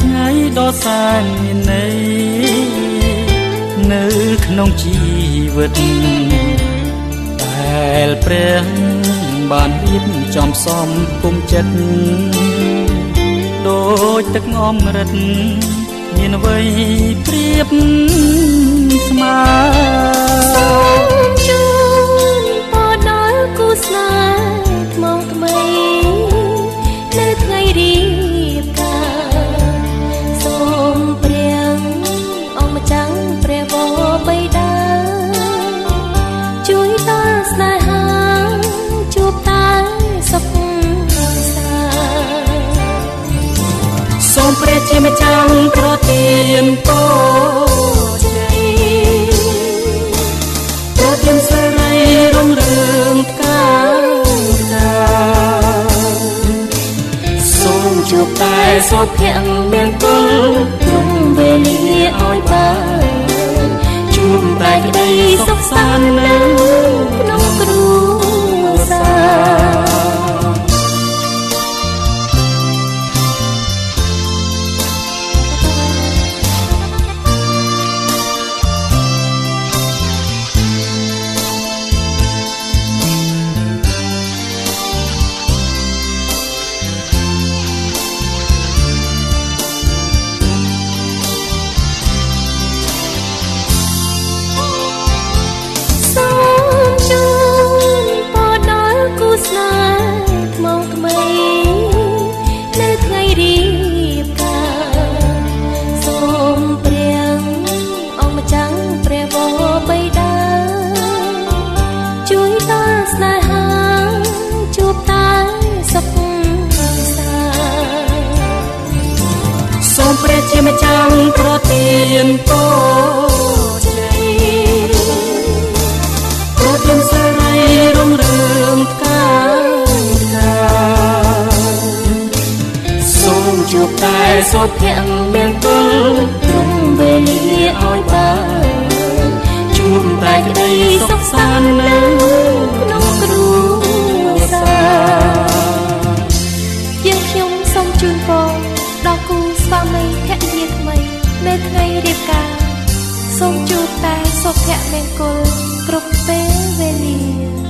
ថ្ងៃដ៏សែនមានន័យនៅក្នុងជីវិតដែលព្រះបានរៀបចំសំគុំចិត្តដូចទឹកអមរិតមានអ្វីប្រៀបស្មើសូមជូនពរដល់គូស្នេហ៍ថ្មថ្មីនៅថ្ងៃរៀបការសូមព្រះអង្គម្ចាស់ព្រះបបិតាជួយដល់ស្នេហាជួបតែសុខសាសូមព្រះជាម្ចាស់ប្រទានពរជ័យប្រទានសិរីរុងរឿងការសូមជួបតែសុភមង្គលគ្រប់វេលាឲ្យបានជួបតែក្តីសុខសាន្តនៅក្នុងគ្រួសារព្រះជាម្ចាស់ប្រទានពរជ័យប្រទានសិរីរុងរឿងការសូមជួបតែសុភមង្គលគ្រប់វេលាឲ្យបានជួបតែក្តីសុខសាន្តនៅក្នុងគ្រួសារយើងខ្ញុំសូមជូនពរដល់គូស្វាមីភរិយាថ្មីនៅថ្ងៃរៀបការសូមជួបតែសុភមង្គលគ្រប់ពេលវេលា